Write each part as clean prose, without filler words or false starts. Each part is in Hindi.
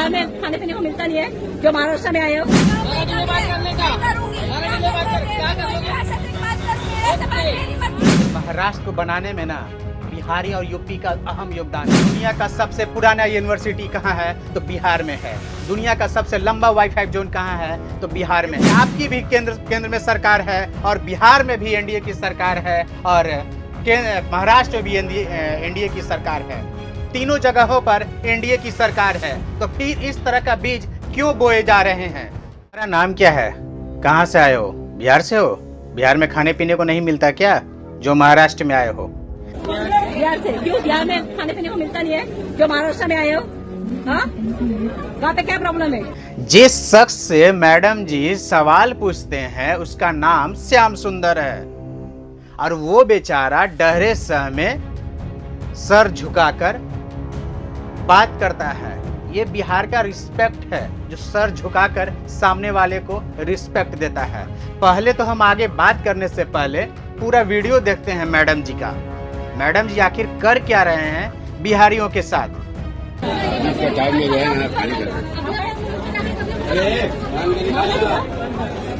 बिहार में खाने पीने को मिलता नहीं है जो महाराष्ट्र में आए हो। महाराष्ट्र को बनाने में ना बिहारी और यूपी का अहम योगदान है। दुनिया का सबसे पुराना यूनिवर्सिटी कहाँ है तो बिहार में है। दुनिया का सबसे लंबा वाईफाई जोन कहाँ है तो बिहार में है। आपकी भी केंद्र में सरकार है और बिहार में भी एनडीए की सरकार है और महाराष्ट्र में भी एनडीए की सरकार है। तीनों जगहों पर एनडीए की सरकार है, तो फिर इस तरह का बीज क्यों बोए जा रहे हैं? मेरा नाम क्या है? कहाँ से आए हो? बिहार से हो? बिहार में खाने पीने को नहीं मिलता क्या जो महाराष्ट्र में आए हो? बिहार से क्यों? बिहार में खाने पीने को मिलता नहीं है जो महाराष्ट्र में आए हो। हाँ, वहाँ पे क्या प्रॉब्लम है? जिस शख्स से मैडम जी सवाल पूछते हैं उसका नाम श्याम सुंदर है और वो बेचारा डहरे सह में सर झुकाकर बात करता है। ये बिहार का रिस्पेक्ट है जो सर झुकाकर सामने वाले को रिस्पेक्ट देता है। पहले तो हम आगे बात करने से पहले पूरा वीडियो देखते हैं मैडम जी का। मैडम जी आखिर कर क्या रहे हैं बिहारियों के साथ?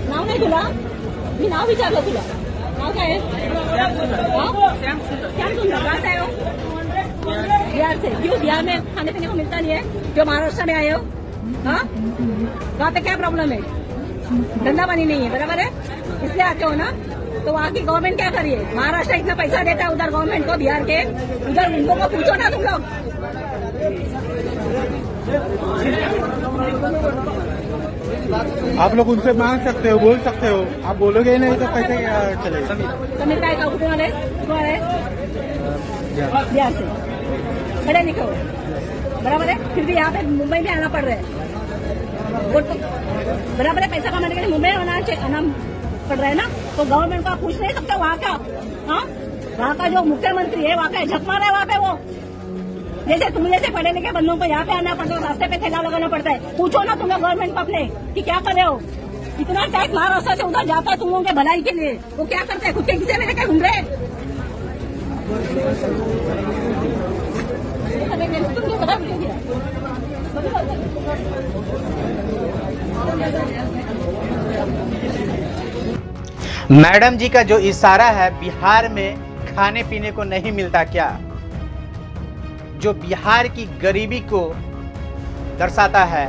नाव नहीं खुला, मी नाव विचारलं तुला, नाव काय आहे? श्याम सुंदर। कहाँ से आए हो? बिहार से क्यों? बिहार में खाने पीने को मिलता नहीं है जो महाराष्ट्र में आए हो। हाँ, वहाँ पे क्या प्रॉब्लम है? धंधा पानी नहीं है, बराबर है, इसलिए आते हो ना। तो वहाँ की गवर्नमेंट क्या करिए? महाराष्ट्र इतना पैसा देता है उधर गवर्नमेंट को, बिहार के उधर उनको को पूछो ना तुम लोग। आप लोग उनसे मांग सकते हो, बोल सकते हो। आप बोलोगे ही नहीं तो कैसे चलेगा? समीर का गाँव कौन है? बिहार से पढ़े लिखे हो, बराबर है, फिर भी यहाँ पे मुंबई में आना पड़ रहा है। बराबर है, पैसा कमाने के लिए मुंबई आना पड़ रहा है ना। तो गवर्नमेंट को आप पूछ नहीं सकते वहाँ का? हाँ, वहाँ का जो मुख्यमंत्री है वहाँ का झक मारा है वहाँ पे वो। जैसे तुम जैसे पढ़े लिखे बंदों को यहाँ पे आना पड़ता है, रास्ते पे ठेला लगाना पड़ता है। पूछो ना तुम लोग गवर्नमेंट को अपने कि क्या कर रहे हो? इतना टैक्स महाराष्ट्र से उधर जाता है तुम लोगों के भलाई के लिए, वो क्या करते हैं? खुद के किसे में लेके घूम रहे हैं। मैडम जी का जो इशारा है बिहार में खाने पीने को नहीं मिलता क्या, जो बिहार की गरीबी को दर्शाता है,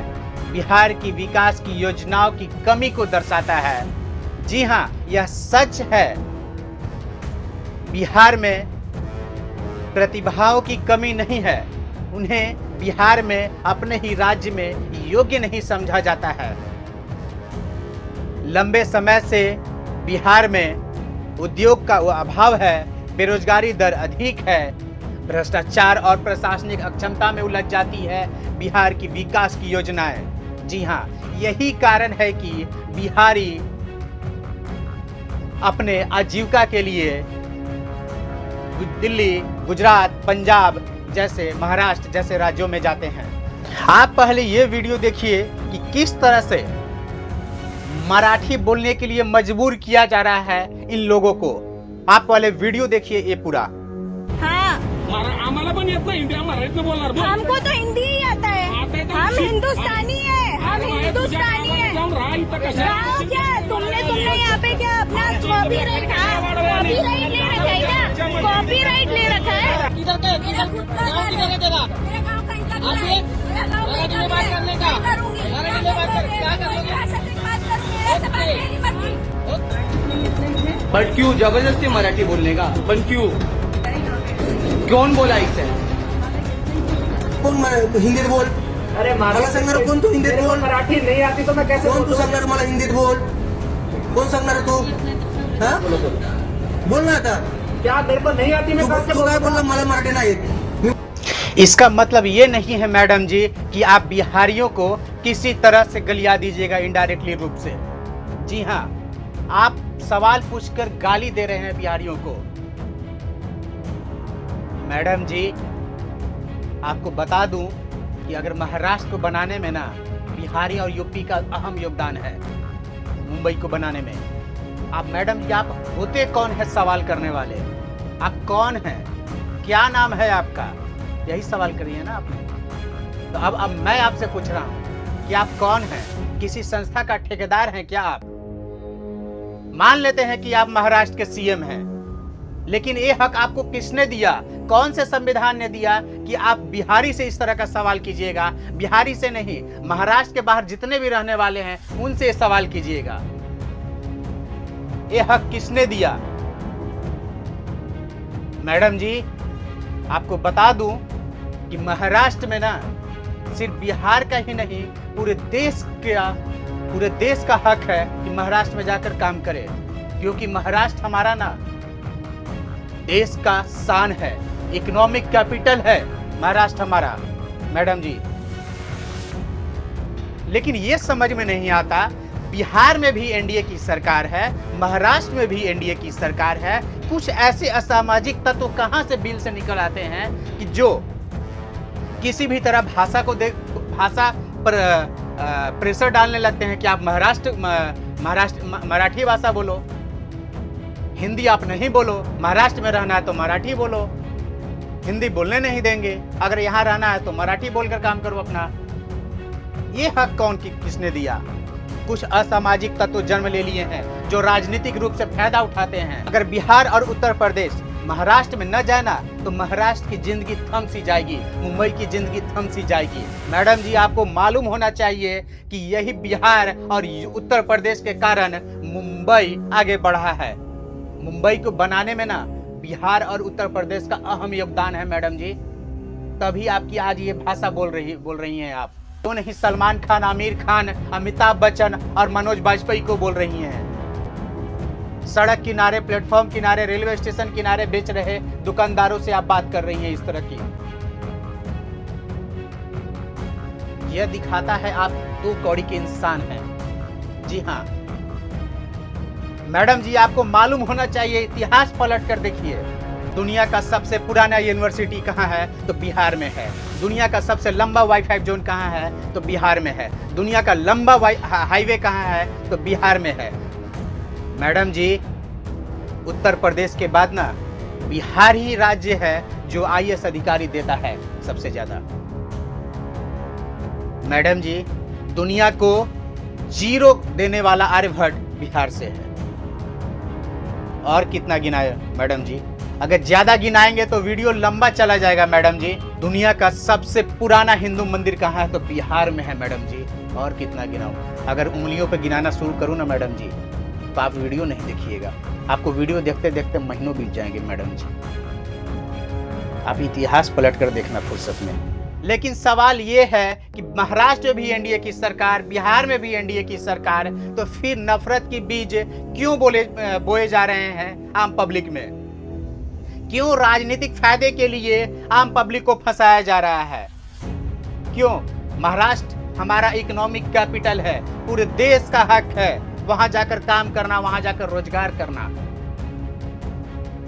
बिहार की विकास की योजनाओं की कमी को दर्शाता है। जी हाँ, यह सच है। बिहार में प्रतिभाओं की कमी नहीं है, उन्हें बिहार में अपने ही राज्य में योग्य नहीं समझा जाता है। लंबे समय से बिहार में उद्योग का अभाव है, बेरोजगारी दर अधिक है, भ्रष्टाचार और प्रशासनिक अक्षमता में उलझ जाती है बिहार की विकास की योजनाएं। जी हाँ, यही कारण है कि बिहारी अपने आजीविका के लिए दिल्ली, गुजरात, पंजाब जैसे, महाराष्ट्र जैसे राज्यों में जाते हैं। आप पहले ये वीडियो देखिए कि किस तरह से मराठी बोलने के लिए मजबूर किया जा रहा है इन लोगों को। आप पहले वीडियो देखिए ये पूरा। हाँ, आम्हाला पण येत नाही हिंदी, मराठीत बोलणार बोल। हमको तो हिंदी ही आता है, हम हिंदुस्तानी है, हम हिंदुस्तानी है। गाँव क्या है? तुमने यहाँ पे क्या अपना कॉपीराइट ले रखा है क्या? कॉपीराइट ले रखा है। बट क्यों जबरदस्ती मराठी बोलने का? पण क्यों? कौन बोला इसे? कौन हिंदीत बोल? अरे मला सांगणार कोण? तू हिंदीत बोल. मराठी नहीं आती तो मैं कैसे कोण तू सांगणार मला हिंदीत बोल? कोण सांगणार तू? हा, बोल ना आता. क्या मेरे को नहीं आती? मैं तू काय बोलला? मला मराठी नाही येत. इसका मतलब ये नहीं है मैडम जी कि आप बिहारियों को किसी तरह से गलिया दीजिएगा इनडायरेक्टली रूप से। जी हाँ, आप सवाल पूछकर गाली दे रहे हैं बिहारियों को। मैडम जी, आपको बता दूं कि अगर महाराष्ट्र को बनाने में ना बिहारी और यूपी का अहम योगदान है, मुंबई को बनाने में। आप मैडम जी, आप होते कौन है सवाल करने वाले? आप कौन हैं? क्या नाम है आपका? यही सवाल करिए ना आपने। तो अब मैं आपसे पूछ रहा हूं कि आप कौन हैं? किसी संस्था का ठेकेदार हैं क्या आप? मान लेते हैं कि आप महाराष्ट्र के सीएम हैं, लेकिन ये हक आपको किसने दिया? कौन से संविधान ने दिया कि आप बिहारी से इस तरह का सवाल कीजिएगा? बिहारी से नहीं, महाराष्ट्र के बाहर जितने भी रहने वाले हैं उनसे सवाल कीजिएगा। ये हक किसने दिया? मैडम जी, आपको बता दूं कि महाराष्ट्र में ना सिर्फ बिहार का ही नहीं, पूरे देश का हक है कि महाराष्ट्र में जाकर काम करे, क्योंकि महाराष्ट्र हमारा ना देश का शान है, इकोनॉमिक कैपिटल है महाराष्ट्र हमारा, मैडम जी। लेकिन ये समझ में नहीं आता, बिहार में भी एनडीए की सरकार है, महाराष्ट्र में भी एनडीए की सरकार है, कुछ ऐसे असामाजिक तत्व कहां से बिल से निकल आते हैं कि जो किसी भी तरह भाषा पर प्रेशर डालने लगते हैं कि आप मराठी भाषा बोलो, हिंदी आप नहीं बोलो, महाराष्ट्र में रहना है तो मराठी बोलो, हिंदी बोलने नहीं देंगे, अगर यहाँ रहना है तो मराठी बोलकर काम करो अपना। ये हक किसने दिया? कुछ असामाजिक तत्व जन्म ले लिए हैं जो राजनीतिक रूप से फायदा उठाते हैं। अगर बिहार और उत्तर प्रदेश महाराष्ट्र में न जाए ना तो महाराष्ट्र की जिंदगी थम सी जाएगी, मुंबई की जिंदगी थम सी जाएगी। मैडम जी, आपको मालूम होना चाहिए कि यही बिहार और उत्तर प्रदेश के कारण मुंबई आगे बढ़ा है। मुंबई को बनाने में ना बिहार और उत्तर प्रदेश का अहम योगदान है मैडम जी, तभी आपकी आज ये भाषा बोल रही हैं आप। क्यों नहीं सलमान खान, आमिर खान, अमिताभ बच्चन और मनोज वाजपेयी को बोल रही हैं? सड़क किनारे, प्लेटफॉर्म किनारे, रेलवे स्टेशन किनारे बेच रहे दुकानदारों से आप बात कर रही हैं इस तरह की। यह दिखाता है आप दो कौड़ी के इंसान हैं। जी हाँ मैडम जी, आपको मालूम होना चाहिए, इतिहास पलट कर देखिए, दुनिया का सबसे पुराना यूनिवर्सिटी कहाँ है? तो बिहार में है। दुनिया का सबसे लंबा वाईफाई जोन कहाँ है? तो बिहार में है। दुनिया का लंबा हाईवे कहाँ है? तो बिहार में है। मैडम जी, उत्तर प्रदेश के बाद ना बिहार ही राज्य है जो आईएएस अधिकारी देता है सबसे ज्यादा। मैडम जी, दुनिया को 0 देने वाला आर्यभट्ट बिहार से है। और कितना गिनाए मैडम जी? अगर ज्यादा गिनाएंगे तो वीडियो लंबा चला जाएगा मैडम जी। दुनिया का सबसे पुराना हिंदू मंदिर कहाँ है? तो बिहार में है मैडम जी। और कितना गिनाऊं? अगर उंगलियों पे गिनाना शुरू करूं ना मैडम जी तो आप वीडियो नहीं देखिएगा, आपको वीडियो देखते देखते महीनों बीत जाएंगे मैडम जी। आप इतिहास पलट कर देखना फुर्सत में। लेकिन सवाल ये है कि महाराष्ट्र में भी एनडीए की सरकार, बिहार में भी एनडीए की सरकार, तो फिर नफरत की बीज क्यों बोए जा रहे हैं आम पब्लिक में? क्यों राजनीतिक फायदे के लिए आम पब्लिक को फंसाया जा रहा है? क्यों? महाराष्ट्र हमारा इकोनॉमिक कैपिटल है, पूरे देश का हक है वहां जाकर काम करना, वहां जाकर रोजगार करना।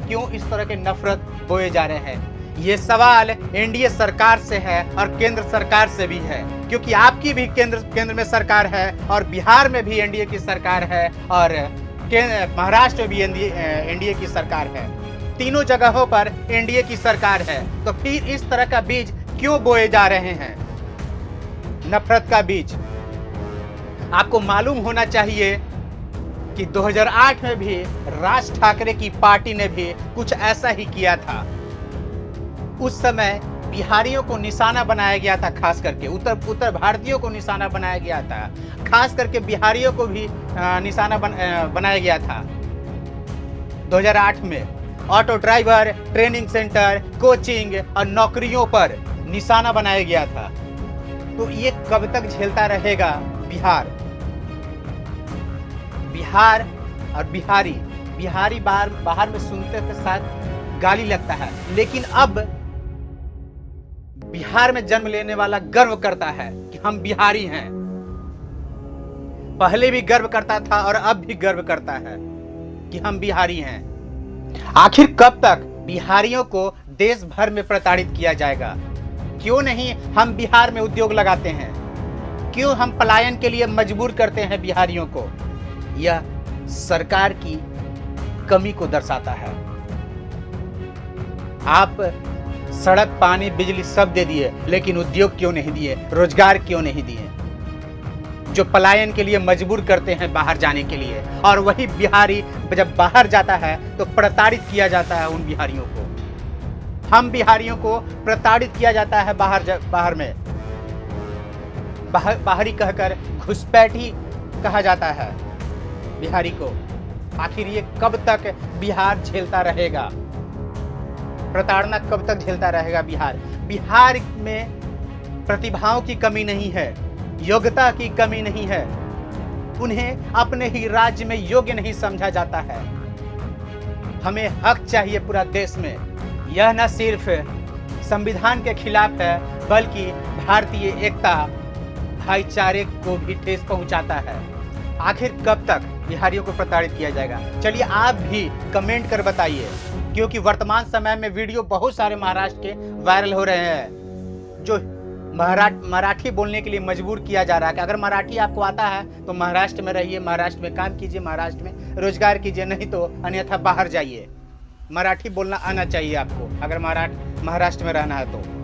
क्यों इस तरह के नफरत बोए जा रहे हैं? ये सवाल एनडीए सरकार से है और केंद्र सरकार से भी है, क्योंकि आपकी भी केंद्र में सरकार है और बिहार में भी एनडीए की सरकार है और महाराष्ट्र में भी एनडीए की सरकार है। तीनों जगहों पर एनडीए की सरकार है, तो फिर इस तरह का बीज क्यों बोए जा रहे हैं, नफरत का बीज? आपको मालूम होना चाहिए कि 2008 में भी राज ठाकरे की पार्टी ने भी कुछ ऐसा ही किया था। उस समय बिहारियों को निशाना बनाया गया था, खास करके उत्तर भारतीयों को निशाना बनाया गया था, खास करके बिहारियों को भी निशाना बनाया गया था। 2008 में auto driver, training centre, coaching और नौकरियों पर निशाना बनाया गया था। तो ये कब तक झेलता रहेगा बिहार और बिहारी बाहर में सुनते के साथ गाली लगता है, लेकिन अब बिहार में जन्म लेने वाला गर्व करता है कि हम बिहारी हैं। पहले भी गर्व करता था और अब भी गर्व करता है कि हम बिहारी हैं। आखिर कब तक बिहारियों को देश भर में प्रताड़ित किया जाएगा? क्यों नहीं हम बिहार में उद्योग लगाते हैं? क्यों हम पलायन के लिए मजबूर करते हैं बिहारियों को? यह सरकार की कमी को दर्शाता है। आप सड़क, पानी, बिजली सब दे दिए, लेकिन उद्योग क्यों नहीं दिए, रोजगार क्यों नहीं दिए? जो पलायन के लिए मजबूर करते हैं बाहर जाने के लिए, और वही बिहारी जब बाहर जाता है तो प्रताड़ित किया जाता है उन बिहारियों को। हम बिहारियों को प्रताड़ित किया जाता है बाहर में, बाहरी कहकर घुसपैठी कहा जाता है बिहारी को। आखिर ये कब तक बिहार झेलता रहेगा? प्रताड़ना कब तक झेलता रहेगा बिहार? बिहार में प्रतिभाओं की कमी नहीं है, योग्यता की कमी नहीं है, उन्हें अपने ही राज्य में योग्य नहीं समझा जाता है। हमें हक चाहिए पूरा देश में। यह न सिर्फ संविधान के खिलाफ है, बल्कि भारतीय एकता, भाईचारे को भी ठेस पहुंचाता है। आखिर कब तक बिहारियों को प्रताड़ित किया जाएगा? चलिए आप भी कमेंट कर बताइए, क्योंकि वर्तमान समय में वीडियो बहुत सारे महाराष्ट्र के वायरल हो रहे हैं, जो मराठी बोलने के लिए मजबूर किया जा रहा है कि अगर मराठी आपको आता है तो महाराष्ट्र में रहिए, महाराष्ट्र में काम कीजिए, महाराष्ट्र में रोजगार कीजिए, नहीं तो अन्यथा बाहर जाइए। मराठी बोलना आना चाहिए आपको अगर महाराष्ट्र में रहना है तो।